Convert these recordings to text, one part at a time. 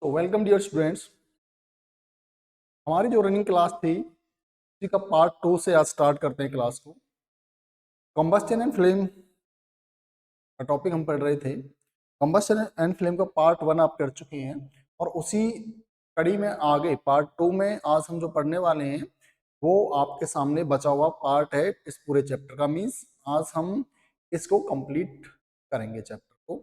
तो welcome dear students. हमारी जो रनिंग क्लास थी उसी का पार्ट 2 से आज स्टार्ट करते हैं क्लास को। कंबस्शन एंड फ्लेम का टॉपिक हम पढ़ रहे थे। कंबस्शन एंड फ्लेम का पार्ट 1 आप कर चुके हैं और उसी कड़ी में आगे पार्ट 2 में आज हम जो पढ़ने वाले हैं वो आपके सामने बचा हुआ पार्ट है इस पूरे चैप्टर का। मीन्स आज हम इसको कंप्लीट करेंगे चैप्टर को।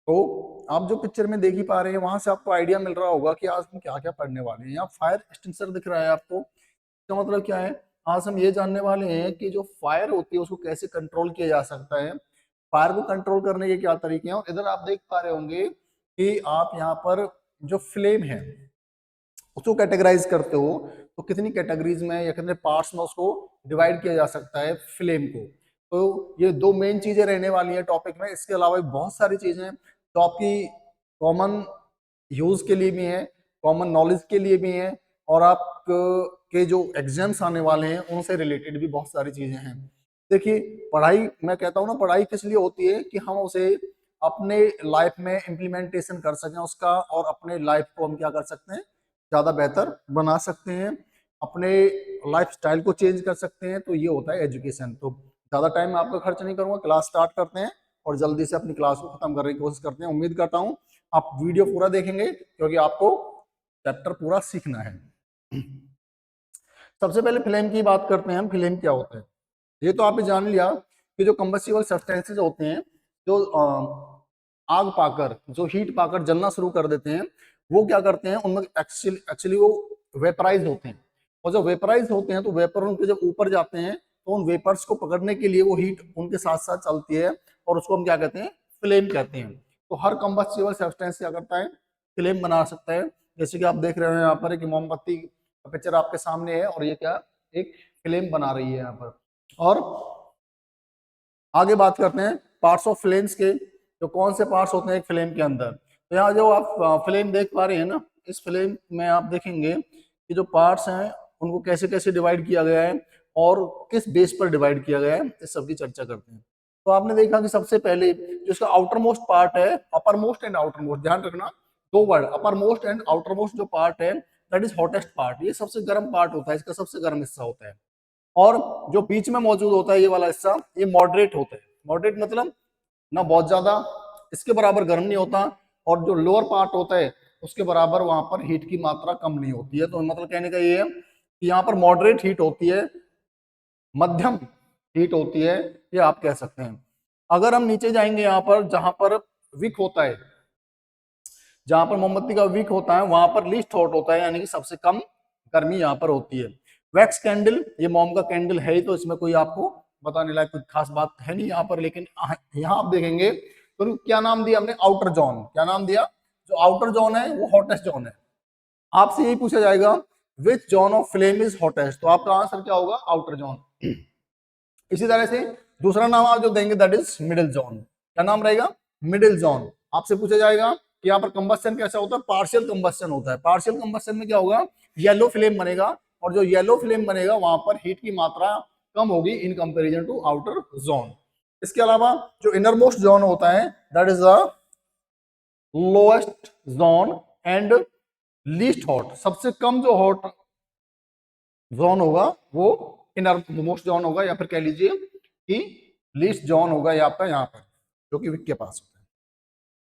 तो आप जो पिक्चर में देख ही पा रहे हैं वहां से आपको आइडिया मिल रहा होगा कि आज हम क्या क्या पढ़ने वाले हैं। यहाँ फायर एक्सटिंग्विशर दिख रहा है आपको, इसका मतलब क्या है? आज हम ये जानने वाले हैं कि जो फायर होती है उसको कैसे कंट्रोल किया जा सकता है, फायर को कंट्रोल करने के क्या तरीके हैं। और इधर आप देख पा रहे होंगे कि आप यहाँ पर जो फ्लेम है उसको कैटेगराइज करते हो तो कितनी कैटेगरीज में या कितने पार्ट्स में उसको डिवाइड किया जा सकता है फ्लेम को। तो ये दो मेन चीजें रहने वाली हैं टॉपिक में। इसके अलावा भी बहुत सारी चीजें हैं तो आपकी कॉमन यूज के लिए भी है, कॉमन नॉलेज के लिए भी है, और आप के जो एग्जाम्स आने वाले हैं उनसे रिलेटेड भी बहुत सारी चीजें हैं। देखिए, पढ़ाई मैं कहता हूँ ना, पढ़ाई किस लिए होती है कि हम उसे अपने लाइफ में इम्प्लीमेंटेशन कर सकें उसका, और अपने लाइफ को हम क्या कर सकते हैं, ज्यादा बेहतर बना सकते हैं, अपने लाइफ स्टाइल को चेंज कर सकते हैं। तो ये होता है एजुकेशन। तो ज्यादा टाइम मैं आपका खर्च नहीं करूंगा, क्लास स्टार्ट करते हैं और जल्दी से अपनी क्लास को खत्म करने की कोशिश करते हैं। उम्मीद करता हूं आप वीडियो पूरा देखेंगे क्योंकि आपको चैप्टर पूरा सीखना है। सबसे पहले फ्लेम की बात करते हैं हम। फ्लेम क्या होता है ये तो आपने जान लिया कि जो कंबस्टिबल सब्सटेंसेस होते हैं, जो आग पाकर, जो हीट पाकर जलना शुरू कर देते हैं, वो क्या करते हैं, उनमें एक्चुअली वो वेपराइज होते हैं। और जब वेपराइज होते हैं तो वेपर उनके जब ऊपर जाते हैं तो उन वेपर्स को पकड़ने के लिए वो हीट उनके साथ साथ चलती है और उसको हम क्या कहते हैं, फ्लेम कहते हैं। तो हर कंबस्टिबल सब्सटेंस क्या करता है, फ्लेम बना सकता है। जैसे कि आप देख रहे हो यहाँ पर एक मोमबत्ती का पिक्चर आपके सामने है और ये क्या, एक फ्लेम बना रही है यहाँ पर। और आगे बात करते हैं पार्ट्स ऑफ फ्लेम्स के, तो कौन से पार्ट्स होते हैं एक फ्लेम के अंदर। तो यहाँ जो आप फ्लेम देख पा रहे हैं ना, इस फ्लेम में आप देखेंगे कि जो पार्ट्स हैं उनको कैसे कैसे डिवाइड किया गया है और किस बेस पर डिवाइड किया गया है, इस सब की चर्चा करते हैं। तो आपने देखा कि सबसे पहले जो इसका आउटर मोस्ट पार्ट है, upper most and outer most, ध्यान रखना दो word, upper most and outer most जो पार्ट है दैट इज हॉटेस्ट पार्ट। ये सबसे गर्म पार्ट होता है, इसका सबसे गर्म हिस्सा होता है। और जो बीच में मौजूद होता है ये वाला हिस्सा, ये मॉडरेट होता है। मॉडरेट मतलब ना बहुत ज्यादा इसके बराबर गर्म नहीं होता, और जो लोअर पार्ट होता है उसके बराबर वहां पर हीट की मात्रा कम नहीं होती है। तो मतलब कहने का ये है कि यहाँ पर मॉडरेट हीट होती है, मध्यम हीट होती है, ये आप कह सकते हैं। अगर हम नीचे जाएंगे यहाँ पर जहां पर विक होता है, जहां पर मोमबत्ती का विक होता है वहां पर लीस्ट हॉट होता है, यानी कि सबसे कम गर्मी यहाँ पर होती है। वैक्स कैंडल, ये मोम का कैंडल है ही, तो इसमें कोई आपको बताने लायक कुछ खास बात है नहीं यहाँ पर। लेकिन यहाँ आप देखेंगे तो क्या नाम दिया हमने, आउटर जोन। क्या नाम दिया? जो आउटर जोन है वो हॉटेस्ट जोन है। आपसे यही पूछा जाएगा which zone of flame is hottest, तो आपका आंसर क्या होगा, आउटर जोन। इसी तरह से दूसरा नाम आप जो देंगे दैट इज मिडिल जोन। क्या नाम रहेगा, मिडिल जोन। आपसे पूछा जाएगा कि यहाँ पर कंबस्शन कैसा होता है, पार्शियल कंबस्शन होता है। पार्शियल कंबस्शन में क्या होगा, येलो फ्लेम बनेगा, और जो येलो फ्लेम बनेगा वहां पर हीट की मात्रा कम होगी in comparison to outer zone. इसके अलावा जो इनर मोस्ट जोन होता है that is the lowest zone and least hot. सबसे कम जो हॉट जोन होगा वो इनर मोस्ट जोन होगा, या फिर कह लीजिए कि लीस्ट जोन होगा ये आपका यहाँ पर, जो कि विक के पास होता है।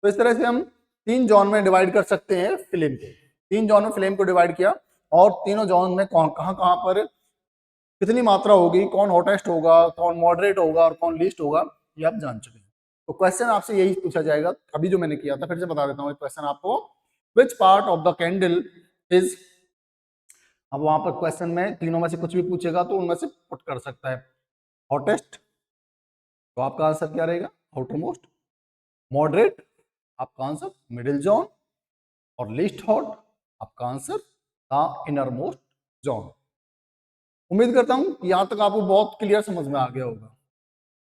तो इस तरह से हम तीन जोन में डिवाइड कर सकते हैं फ्लेम को। तीन जोन में फ्लेम को डिवाइड किया, और तीनों जोन में कौन कहाँ कहाँ पर कितनी मात्रा होगी, कौन हॉटेस्ट होगा, कौन मॉडरेट होगा और कौन लीस्ट होगा, ये आप जान चुके हैं। तो क्वेश्चन आपसे यही पूछा जाएगा, अभी जो मैंने किया था फिर से बता देता हूँ क्वेश्चन आपको। Which part of the candle is, अब वहां पर क्वेश्चन में तीनों में से कुछ भी पूछेगा तो उनमें से पुट कर सकता है। हॉटेस्ट, तो आपका आंसर क्या रहेगा, आउटर मोस्ट। मॉडरेट, आपका आंसर मिडिल जोन। और लीस्ट हॉट, आपका answer the inner most zone. उम्मीद करता हूं कि यहां तक आपको बहुत क्लियर समझ में आ गया होगा,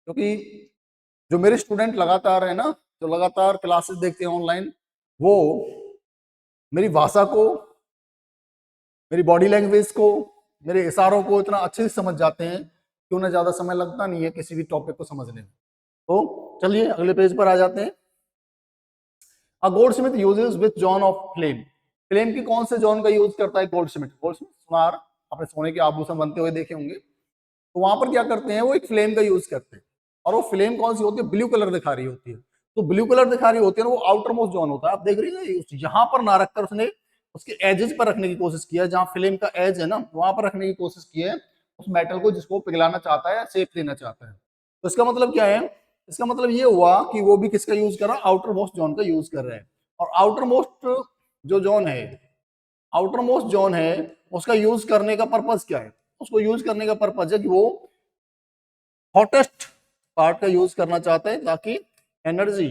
क्योंकि जो मेरे स्टूडेंट लगातार है ना, जो लगातार क्लासेस देखते हैं ऑनलाइन, वो मेरी भाषा को, मेरी बॉडी लैंग्वेज को, मेरे इशारों को इतना अच्छे से समझ जाते हैं कि उन्हें ज्यादा समय लगता नहीं है किसी भी टॉपिक को समझने में। तो चलिए अगले पेज पर आ जाते हैं। A goldsmith uses which zone of flame. Flame की कौन से जोन का यूज करता है? गोल्डस्मिथ। गोल्डस्मिथ सुनार, आपने सोने के आभूषण बनते हुए देखे होंगे, तो वहां पर क्या करते हैं, वो एक फ्लेम का यूज करते हैं, और वो फ्लेम कौन सी होती है? ब्लू कलर दिखा रही होती है। तो ब्लू कलर दिखा रही होती है ना, वो आउटर मोस्ट जोन होता है। आप देख रही है यहाँ पर ना रखकर उसने उसके एजेस पर रखने की कोशिश किया, जहां फ्लेम का एज है ना वहां पर रखने की कोशिश की है उस मेटल को जिसको पिघलाना चाहता है, शेप देना चाहता है। तो इसका मतलब क्या है? इसका मतलब ये हुआ कि वो भी किसका यूज कर रहा है? आउटर मोस्ट जोन का यूज कर रहा है। और आउटर मोस्ट जो जोन है, आउटर मोस्ट जोन है, उसका यूज करने का पर्पज क्या है? उसको यूज करने का पर्पज है कि वो हॉटेस्ट पार्ट का यूज करना चाहते हैं ताकि एनर्जी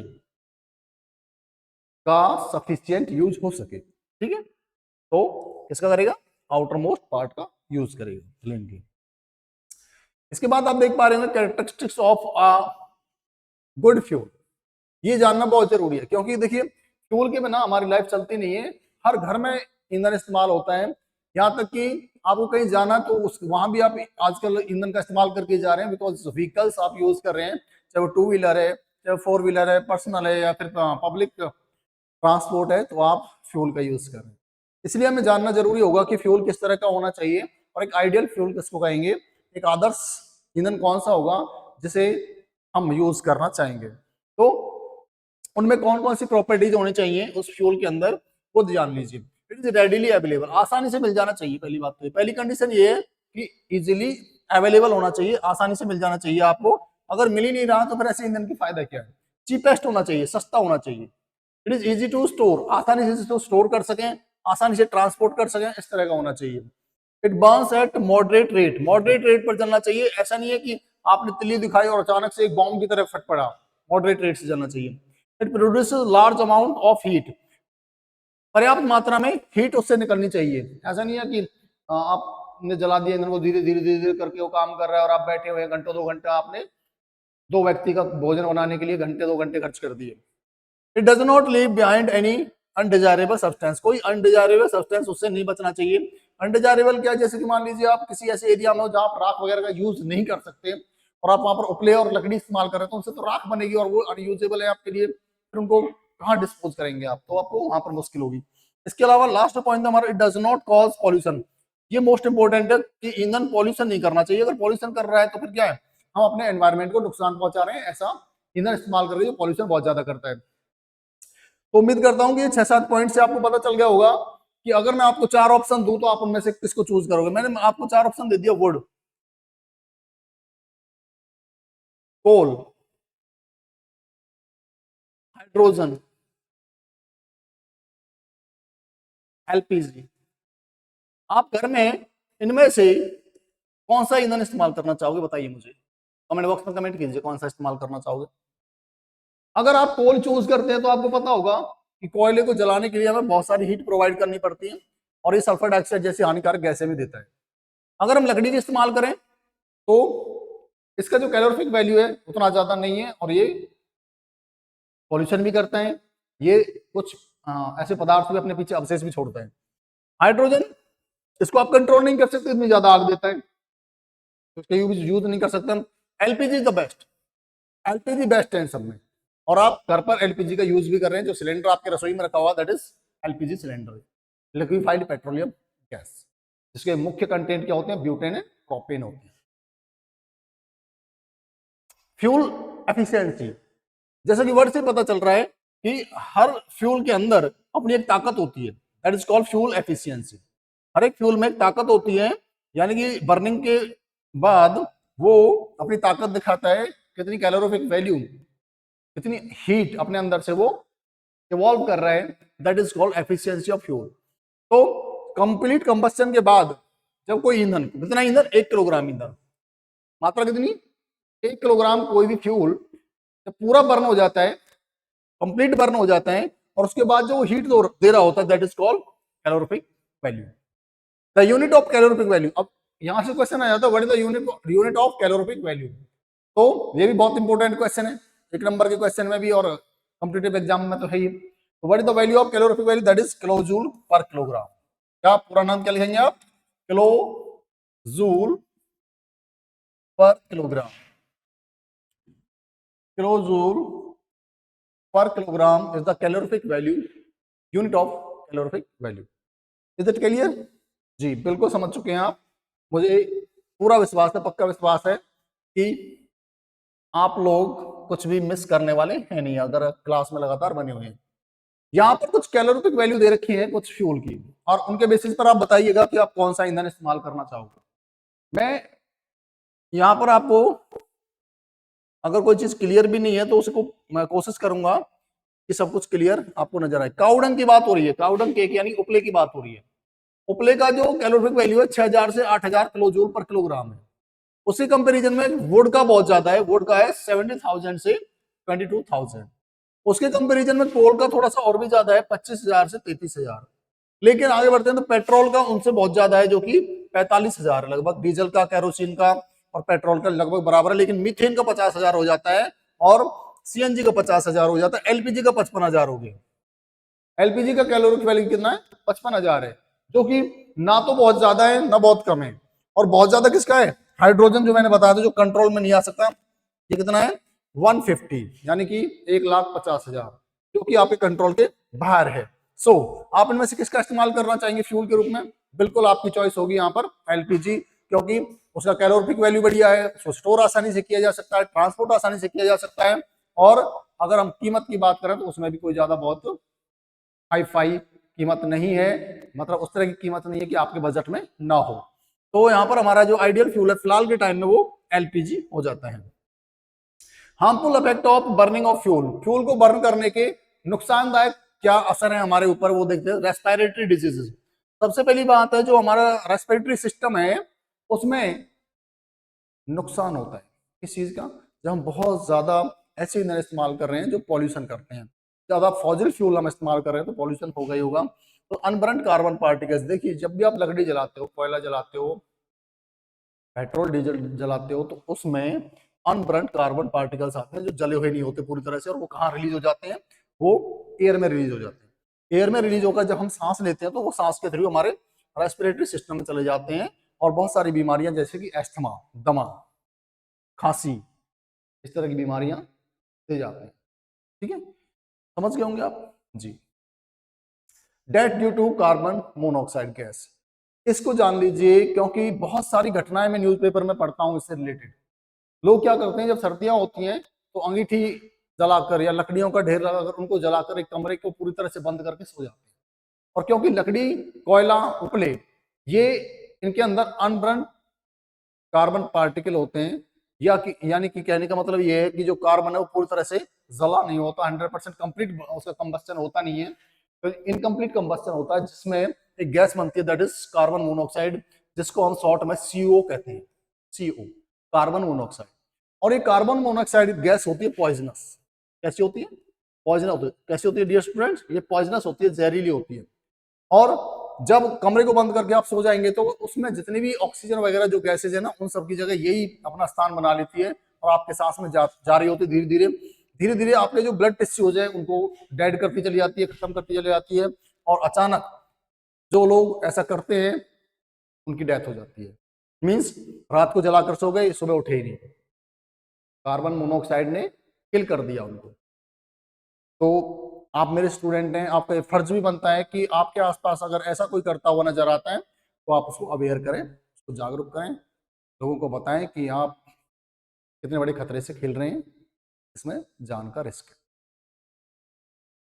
का सफिशियंट यूज हो सके। ठीक है, तो किसका करेगा? आउटर मोस्ट पार्ट का यूज करेगा फ्लेम की। इसके बाद आप देख पा रहे होंगे characteristics of a good fuel. ये जानना बहुत जरूरी है, क्योंकि देखिए फ्यूल के बिना हमारी लाइफ चलती नहीं है। हर घर में ईंधन इस्तेमाल होता है, यहाँ तक कि आपको कहीं जाना तो उस वहां भी आप आजकल ईंधन का इस्तेमाल करके जा रहे हैं, बिकॉज व्हीकल्स आप यूज कर रहे हैं, चाहे वो टू व्हीलर है, चाहे फोर व्हीलर है, पर्सनल है, या फिर पब्लिक ट्रांसपोर्ट है, तो आप फ्यूल का यूज कर रहे हैं। इसलिए हमें जानना जरूरी होगा कि फ्यूल किस तरह का होना चाहिए, और एक आइडियल फ्यूल किसको कहेंगे, एक आदर्श ईंधन कौन सा होगा जिसे हम यूज करना चाहेंगे। तो उनमें कौन कौन सी प्रॉपर्टीज होनी चाहिए उस फ्यूल के अंदर, वो जान लीजिए। इट इज रेडिली अवेलेबल, आसानी से मिल जाना चाहिए। पहली बात तो पहली कंडीशन ये है कि इजिली अवेलेबल होना चाहिए, आसानी से मिल जाना चाहिए आपको। अगर मिल ही नहीं रहा तो फिर ऐसे ईंधन की फायदा क्या है? चीपेस्ट होना चाहिए, सस्ता होना चाहिए। It is easy to store, आसानी से इसको स्टोर कर सकें, आसानी से ट्रांसपोर्ट कर सकें, इस तरह का होना चाहिए। It Burns eight moderate rate, moderate rate पर चलना चाहिए। ऐसा नहीं है कि आपने तिल्ली दिखाई और अचानक से एक बॉम्ब की तरह फट पड़ा, मॉडरेट रेट से चलना चाहिए। It produces large amount of heat, पर्याप्त मात्रा में हीट उससे निकलनी चाहिए। ऐसा नहीं है कि आपने जला दिया ईंधन को, धीरे धीरे धीरे धीरे करके वो काम कर रहा है और आप बैठे हुए घंटों 2 घंटे, आपने 2 व्यक्ति का भोजन बनाने के लिए घंटे 2 घंटे खर्च कर दिए। It does not leave behind any undesirable substance, कोई अनडिजायरेबल सब्सटेंस उससे नहीं बचना चाहिए। अनडिजायरेबल क्या? जैसे कि मान लीजिए आप किसी ऐसे एरिया में हो जहां आप राख वगैरह का यूज नहीं कर सकते, और आप वहां पर उपले और लकड़ी इस्तेमाल कर रहे हो, तो उनसे तो राख बनेगी और वो अनयूजेबल है आपके लिए, फिर उनको कहाँ डिस्पोज करेंगे आप? तो आपको वहां पर मुश्किल होगी। इसके अलावा लास्ट पॉइंट हमारा, it does not cause pollution. ये मोस्ट इंपॉर्टेंट है कि ईंधन पॉल्यूशन नहीं करना चाहिए। अगर पॉल्यूशन कर रहा है तो फिर क्या है? हम अपने एनवायरमेंट को नुकसान पहुंचा रहे हैं। ऐसा ईंधन इस्तेमाल कर रहे हैं जो पॉल्यूशन बहुत ज्यादा करता है। तो उम्मीद करता हूं कि ये 6-7 पॉइंट से आपको पता चल गया होगा कि अगर मैं आपको 4 ऑप्शन दूं तो आप उनमें से किसको चूज करोगे। मैंने आपको 4 ऑप्शन दे दिया, वुड, कोल, हाइड्रोजन, एलपीजी। आप घर में इनमें से कौन सा ईंधन इस्तेमाल करना चाहोगे, बताइए मुझे कमेंट बॉक्स में कमेंट कीजिए कौन सा इस्तेमाल करना चाहोगे। अगर आप कोल चूज करते हैं तो आपको पता होगा कि कोयले को जलाने के लिए हमें बहुत सारी हीट प्रोवाइड करनी पड़ती है, और ये सल्फर डाइऑक्साइड जैसी हानिकारक गैसें भी देता है। अगर हम लकड़ी का इस्तेमाल करें तो इसका जो कैलोरीफिक वैल्यू है उतना ज्यादा नहीं है, और ये पॉल्यूशन भी करते हैं। ये कुछ ऐसे पदार्थ भी अपने पीछे अवशेष भी छोड़ते हैं। हाइड्रोजन, इसको आप कंट्रोल नहीं कर सकते, इतनी ज्यादा आग देता है, तो इसका यूज नहीं कर सकते हम। LPG is the best, LPG best है इन सब में। और आप घर पर एलपीजी का यूज भी कर रहे हैं, जो सिलेंडर आपके रसोई में रखा हुआ that is LPG cylinder, liquefied petroleum gas, जिसके मुख्य कंटेंट क्या होते हैं? ब्यूटेन एंड प्रोपेन होते हैं। फ्यूल एफिशिएंसी, जैसा कि वर्ड से पता चल रहा है कि हर फ्यूल के अंदर अपनी एक ताकत होती है, that is called fuel efficiency. हर एक फ्यूल में एक ताकत होती है, यानी कि बर्निंग के बाद वो अपनी ताकत दिखाता है, कितनी कैलोरीफिक वैल्यू, कितनी हीट अपने अंदर से वो इवॉल्व कर रहा है, that is called efficiency of fuel. तो कंप्लीट कंबस्शन के बाद जब कोई ईंधन, कितना ईंधन? 1 किलोग्राम ईंधन, मात्रा कितनी? 1 किलोग्राम कोई भी फ्यूल जब पूरा बर्न हो जाता है, कंप्लीट बर्न हो जाता है, और उसके बाद जो हीट दे रहा होता है that is called calorific value, the unit of calorific value. अब यहां से क्वेश्चन आ जाता है, what is the unit of calorific value. तो ये भी बहुत इंपॉर्टेंट क्वेश्चन है, 1 नंबर के क्वेश्चन में भी और कॉम्पिटिटिव एग्जाम में तो है ही। तो what is the value of calorific value? That is kilojoule per kilogram. क्या पूरा नाम क्या लिखेंगे आप? Kilo joule per kilogram, kilo joule per kilogram is the calorific value, unit of calorific value. Is it clear? जी बिल्कुल समझ चुके हैं आप। मुझे पूरा विश्वास है, पक्का विश्वास है कि आप लोग कुछ भी मिस करने वाले हैं नहीं अगर क्लास में लगातार बने हुए हैं। यहाँ पर कुछ कैलोरीफिक वैल्यू दे रखी है कुछ फ्यूल की, और उनके बेसिस पर आप बताइएगा कि आप कौन सा ईंधन इस्तेमाल करना चाहोगे। मैं यहाँ पर आपको, अगर कोई चीज क्लियर भी नहीं है तो उसको मैं कोशिश करूंगा कि सब कुछ क्लियर आपको नजर आए। काउडंग की बात हो रही है, काउडंग केक यानी उपले की बात हो रही है। उपले का जो कैलोरीफिक वैल्यू है 6000 से 8000 किलो जूल पर किलोग्राम है। उसी कंपैरिजन में वुड का बहुत ज्यादा है, वुड का है 70,000 से 22,000। उसके कंपैरिजन में कोल का थोड़ा सा और भी ज्यादा है, 25,000 से 33,000। लेकिन आगे बढ़ते हैं तो पेट्रोल का उनसे बहुत ज्यादा है, जो कि 45,000 लगभग। डीजल का, केरोसिन का और पेट्रोल का लगभग बराबर है, लेकिन मीथेन का 50,000 हो जाता है और सीएनजी का 50,000 हो जाता है, एलपीजी का 55,000 हो गया। एलपीजी का कैलोरीफिक वैल्यू कितना है? 55,000 है, जो कि ना तो बहुत ज्यादा है ना बहुत कम है। और बहुत ज्यादा किसका है? हाइड्रोजन, जो मैंने बताया था, जो कंट्रोल में नहीं आ सकता। ये कितना है? 150, यानी कि 1,50,000, जो कि आपके कंट्रोल के बाहर है। सो आप इनमें से किसका इस्तेमाल करना चाहेंगे फ्यूल के रूप में? बिल्कुल आपकी चॉइस होगी यहाँ पर एलपीजी, क्योंकि उसका कैलोरीफिक वैल्यू बढ़िया है, उसको स्टोर आसानी से किया जा सकता है, ट्रांसपोर्ट आसानी से किया जा सकता है, और अगर हम कीमत की बात करें तो उसमें भी कोई ज्यादा बहुत हाई फाई कीमत नहीं है, मतलब उस तरह की कीमत नहीं है कि आपके बजट में ना हो। तो यहाँ पर हमारा जो आइडियल फ्यूल है फिलहाल के टाइम में वो एलपीजी हो जाता है। Harmful effect of burning of fuel, fuel को बर्न करने के नुकसानदायक क्या असर है हमारे ऊपर, वो देखते हैं। रेस्पिरेटरी डिजीजेस, सबसे पहली बात है जो हमारा रेस्पिरेटरी सिस्टम है उसमें नुकसान होता है। किस चीज का? जब हम बहुत ज्यादा ऐसे ईंधन इस्तेमाल कर रहे हैं जो पॉल्यूशन करते हैं, ज्यादा फॉसिल फ्यूल हम इस्तेमाल कर रहे हैं तो पॉल्यूशन होगा ही होगा। तो अनबर्न्ड कार्बन पार्टिकल्स, देखिए जब भी आप लकड़ी जलाते हो, कोयला जलाते हो, पेट्रोल डीजल जलाते हो, तो उसमें अनबर्न्ड कार्बन पार्टिकल्स आते हैं जो जले हुए नहीं होते पूरी तरह से, और वो कहाँ रिलीज हो जाते हैं? वो एयर में रिलीज हो जाते हैं। एयर में रिलीज होकर जब हम सांस लेते हैं तो वो सांस के थ्रू हमारे रेस्पिरेटरी सिस्टम में चले जाते हैं, और बहुत सारी बीमारियां जैसे कि एस्थमा, दमा, खांसी, इस तरह की बीमारियां दे जाते हैं। ठीक है, समझ गए होंगे आप जी। Death due to carbon monoxide gas, इसको जान लीजिए क्योंकि बहुत सारी घटनाएं मैं न्यूज़पेपर में पढ़ता हूं इससे रिलेटेड। लोग क्या करते हैं, जब सर्दियां होती हैं तो अंगीठी जलाकर या लकड़ियों का ढेर लगाकर उनको जलाकर एक कमरे को पूरी तरह से बंद करके सो जाते हैं। और क्योंकि लकड़ी, कोयला, उपले, ये इनके अंदर अनबर्न कार्बन पार्टिकल होते हैं, यानी कि कहने का मतलब ये है कि जो कार्बन है वो पूरी तरह से जला नहीं होता, 100% कंप्लीट उसका कंबस्टन होता नहीं है, तो इनकम्प्लीट कंबस्टन होता है, जिसमें एक गैस बनती है दैट इज कार्बन मोनोऑक्साइड, जिसको हम शॉर्ट में सीओ कहते हैं, सीओ, कार्बन मोनोऑक्साइड। और ये कार्बन मोनोऑक्साइड गैस होती है पॉइजनस। कैसी होती है? पॉइजनस होती है। कैसी होती है डियर स्टूडेंट्स? ये पॉइजनस होती है, जहरीली होती है। और जब कमरे को बंद करके आप सो जाएंगे तो उसमें जितनी भी ऑक्सीजन वगैरह जो गैसेज है ना, उन सब की जगह यही अपना स्थान बना लेती है, और आपके सांस में जा रही होती है धीरे धीरे। धीरे धीरे आपके जो ब्लड टिश्यूज है उनको डेड करती चली जाती है, खत्म करती चली जाती है, और अचानक जो लोग ऐसा करते हैं उनकी डेथ हो जाती है। मीन्स रात को जलाकर सो गए, सुबह उठे ही नहीं, कार्बन मोनोऑक्साइड ने किल कर दिया उनको। तो आप मेरे स्टूडेंट हैं, आपका फर्ज भी बनता है कि आपके आसपास अगर ऐसा कोई करता हुआ नजर आता है तो आप उसको अवेयर करें, उसको जागरूक करें, लोगों को बताएं कि आप कितने बड़े खतरे से खेल रहे हैं, इसमें जान का रिस्क है।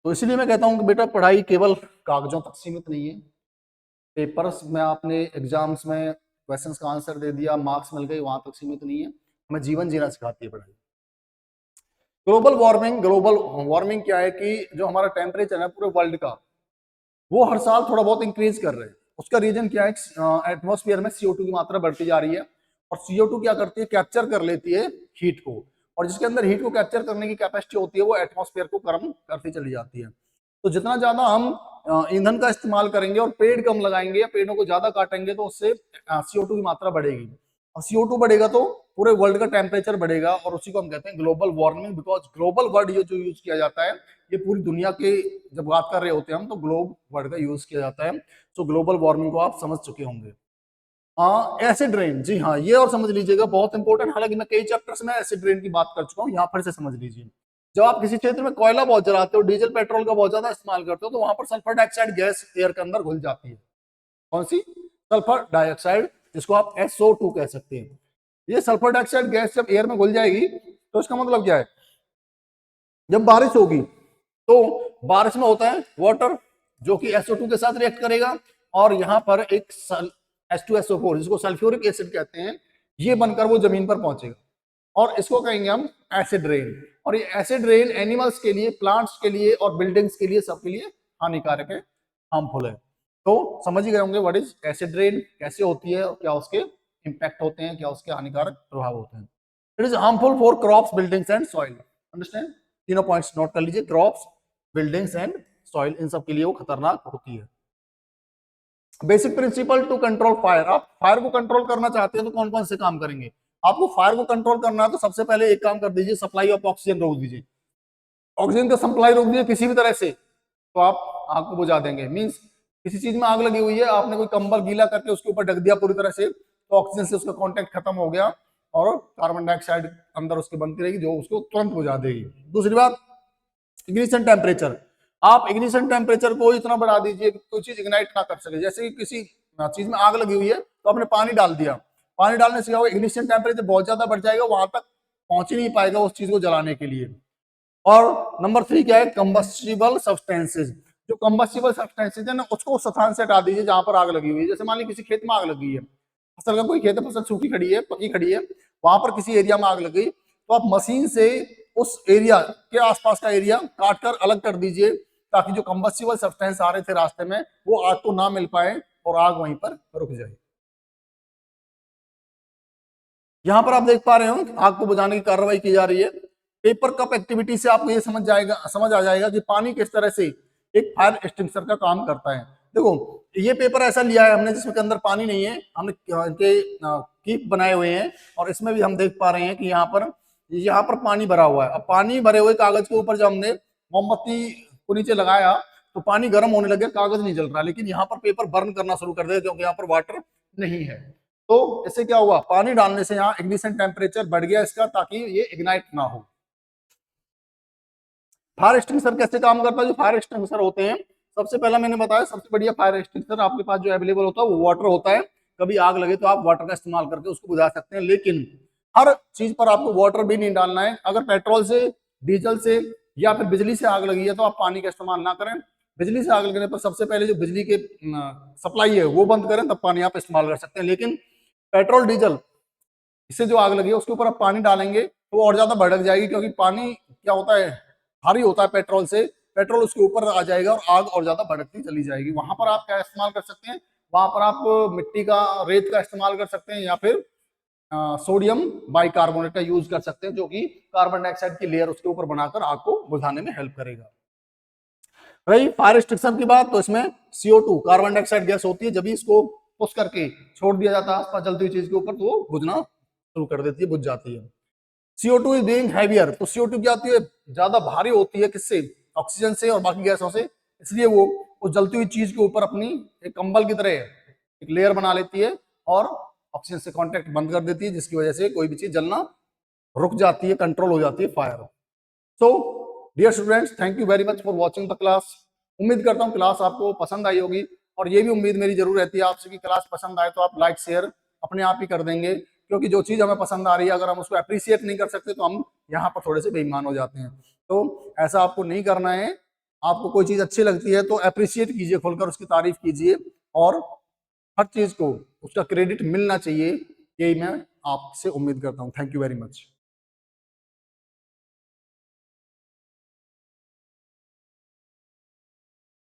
तो इसलिए मैं कहता हूं कि बेटा पढ़ाई केवल कागजों तक सीमित नहीं है। पेपर्स में आपने एग्जाम्स में क्वेश्चंस का आंसर दे दिया, मार्क्स मिल गए, वहां तक सीमित नहीं है। हमें जीवन जीना सिखाती है पढ़ाई। ग्लोबल वार्मिंग, ग्लोबल वार्मिंग क्या है कि जो हमारा टेम्परेचर है पूरे वर्ल्ड का, वो हर साल थोड़ा बहुत इंक्रीज कर रहे हैं। उसका रीजन क्या है? एटमॉस्फेयर में CO2 की मात्रा बढ़ती जा रही है, और CO2 क्या करती है? कैप्चर कर लेती है हीट को, और जिसके अंदर हीट को कैप्चर करने की कैपेसिटी होती है वो एटमॉस्फेयर को गर्म करती चली जाती है। तो जितना ज्यादा हम ईंधन का इस्तेमाल करेंगे और पेड़ कम लगाएंगे या पेड़ों को ज्यादा काटेंगे तो उससे CO2 की मात्रा बढ़ेगी, और CO2 बढ़ेगा तो पूरे वर्ल्ड का टेम्परेचर बढ़ेगा, और उसी को हम कहते हैं global warming. Because global word ये जो यूज किया जाता है, ये पूरी दुनिया के जब बात कर रहे होते हैं हम तो ग्लोब वर्ड का यूज किया जाता है। तो ग्लोबल वार्मिंग को आप समझ चुके होंगे। एसिड रेन, जी हाँ, ये और समझ लीजिएगा, बहुत इंपॉर्टेंट। हालांकि मैं कई चैप्टर्स में एसिड रेन की बात कर चुका हूँ, यहाँ पर से समझ लीजिए। जब आप किसी क्षेत्र में कोयला बहुत जलाते हो, डीजल पेट्रोल का बहुत ज्यादा इस्तेमाल करते हो, तो वहां पर सल्फर डाइऑक्साइड गैस एयर के अंदर घुल जाती है। कौन सी? सल्फर डाइऑक्साइड, जिसको आप SO2 कह सकते हैं। ये सल्फर डाइऑक्साइड गैस जब एयर में घुल जाएगी तो इसका मतलब क्या है, जब बारिश होगी तो बारिश में होता है वाटर जो कि SO2 के साथ रिएक्ट करेगा, और यहां पर एक H2SO4 जिसको सल्फ्यूरिक एसिड कहते हैं, ये बनकर वो जमीन पर पहुंचेगा, और इसको कहेंगे हम एसिड रेन। और ये एसिड रेन एनिमल्स के लिए, प्लांट्स के लिए और बिल्डिंग्स के लिए, सबके लिए हानिकारक है, हार्मफुल है। तो समझ ही गए होंगे व्हाट इज एसिड रेन, कैसे होती है और क्या उसके इंपैक्ट होते हैं, क्या उसके हानिकारक प्रभाव होते हैं। It is harmful for crops, buildings and soil. Understand? तीनों पॉइंट्स नोट कर लीजिए, क्रॉप्स, बिल्डिंग्स एंड सॉइल, इन सब के लिए वो खतरनाक होती है। Basic principle to control fire. आप फायर को कंट्रोल करना चाहते हैं तो कौन कौन से काम करेंगे? आपको फायर को कंट्रोल करना है तो सबसे पहले एक काम कर दीजिए, सप्लाई ऑफ ऑक्सीजन रोक दीजिए। ऑक्सीजन का सप्लाई रोक दीजिए किसी भी तरह से, तो आप आग को बुझा देंगे। मींस किसी चीज में आग लगी हुई है, आपने कोई कंबल गीला करके उसके ऊपर ढक दिया पूरी तरह से, तो ऑक्सीजन से उसका कांटेक्ट खत्म हो गया और कार्बन डाइऑक्साइड अंदर उसकी बनती रहेगी, जो उसको तुरंत बुझा देगी। दूसरी बात, इग्निशन टेम्परेचर। आप इग्निशन टेम्परेचर को इतना बढ़ा दीजिए कि कोई चीज इग्नाइट ना कर सके। जैसे कि किसी चीज में आग लगी हुई है तो आपने पानी डाल दिया, पानी डालने से क्या होगा, इग्निशन टेम्परेचर बहुत ज्यादा बढ़ जाएगा, वहां तक पहुंच ही नहीं पाएगा उस चीज को जलाने के लिए। और नंबर 3 क्या है, कंबस्टिबल सब्सटेंसेज। जो कंबस्टिबल सब्सटेंसेज है ना, उसको उस स्थान से हटा दीजिए जहां पर आग लगी हुई है। जैसे मान लीजिए किसी खेत में आग लगी है, फसल का कोई खेत है, फसल सूखी खड़ी है, पकी खड़ी है, वहां पर किसी एरिया में आग लग गई, तो आप मशीन से उस एरिया के आसपास का एरिया काट कर अलग कर दीजिए, ताकि जो कंबस्टिबल सब्सटेंस आ रहे थे रास्ते में वो आग को ना मिल पाए और आग वहीं पर रुक जाए। यहां पर आप देख पा रहे हो आग को बुझाने की कार्रवाई की जा रही है। पेपर कप एक्टिविटी से आपको ये समझ आ जाएगा कि पानी किस तरह से एक फायर एक्सटिंग्विशर का काम करता है। देखो, ये पेपर ऐसा लिया है हमने जिसमें के अंदर पानी नहीं है, हमने इनके कीप बनाए हुए हैं, और इसमें भी हम देख पा रहे हैं कि यहाँ पर पानी भरा हुआ है। अब पानी भरे हुए कागज के ऊपर जब हमने मोमबत्ती को नीचे लगाया तो पानी गर्म होने लगे, कागज नहीं जल रहा, लेकिन यहाँ पर पेपर बर्न करना शुरू कर देगा क्योंकि यहाँ पर वाटर नहीं है। तो इससे क्या हुआ, पानी डालने से यहाँ इग्निशन टेम्परेचर बढ़ गया इसका, ताकि ये इग्नाइट ना हो। फायर एक्सटिंग्विशर कैसे काम करता है? जो फायर एक्सटिंग्विशर होते हैं, सबसे पहला मैंने बताया, सबसे बढ़िया फायर एक्सटिंग्विशर आपके पास जो अवेलेबल होता है वो वाटर होता है। कभी आग लगे तो आप वाटर का इस्तेमाल करके उसको बुझा सकते हैं, लेकिन हर चीज पर आपको वाटर भी नहीं डालना है। अगर पेट्रोल से, डीजल से या फिर बिजली से आग लगी है तो आप पानी का इस्तेमाल ना करें। बिजली से आग लगने पर सबसे पहले जो बिजली के सप्लाई है वो बंद करें, तब पानी आप इस्तेमाल कर सकते हैं। लेकिन पेट्रोल, डीजल, इससे जो आग लगी है उसके ऊपर आप पानी डालेंगे तो वो और ज्यादा भड़क जाएगी, क्योंकि पानी क्या होता है, भारी होता है पेट्रोल से, पेट्रोल उसके ऊपर आ जाएगा और आग और ज्यादा भड़कती चली जाएगी। वहां पर आप क्या इस्तेमाल कर सकते हैं, वहां पर आप मिट्टी का, रेत का इस्तेमाल कर सकते हैं, या फिर सोडियम बाइकार्बोनेट का यूज कर सकते हैं, जो कि कार्बन डाइऑक्साइड की लेयर उसके ऊपर बनाकर आग को बुझाने में हेल्प करेगा। रही फायर एक्सटिंग्विशर की बात, तो इसमें CO2 कार्बन डाइऑक्साइड गैस होती है, जब इसको पुश करके छोड़ दिया जाता है आसपास जलती हुई चीज के ऊपर, तो वो बुझना शुरू कर देती है, बुझ जाती है। CO2 इज बीइंग हैवियर, तो CO2 क्या होती है, ज्यादा भारी होती है, किससे, ऑक्सीजन से और बाकी गैसों से, इसलिए वो उस जलती हुई चीज के ऊपर अपनी एक कंबल की तरह एक लेयर बना लेती है और ऑक्सीजन से कांटेक्ट बंद कर देती है, जिसकी वजह से कोई भी चीज जलना रुक जाती है, कंट्रोल हो जाती है fire. So dear students, thank you very much for watching the class. उम्मीद करता हूँ क्लास आपको पसंद आई होगी, और ये भी उम्मीद मेरी जरूर रहती है आपसे कि क्लास पसंद आए तो आप लाइक शेयर अपने आप ही कर देंगे, क्योंकि जो चीज हमें पसंद आ रही है अगर हम उसको अप्रिशिएट नहीं कर सकते तो हम यहाँ पर थोड़े से बेईमान हो जाते हैं। तो ऐसा आपको नहीं करना है। आपको कोई चीज अच्छी लगती है तो अप्रिशिएट कीजिए, खुलकर उसकी तारीफ कीजिए, और हर चीज को उसका क्रेडिट मिलना चाहिए, यही मैं आपसे उम्मीद करता हूँ। Thank you very much.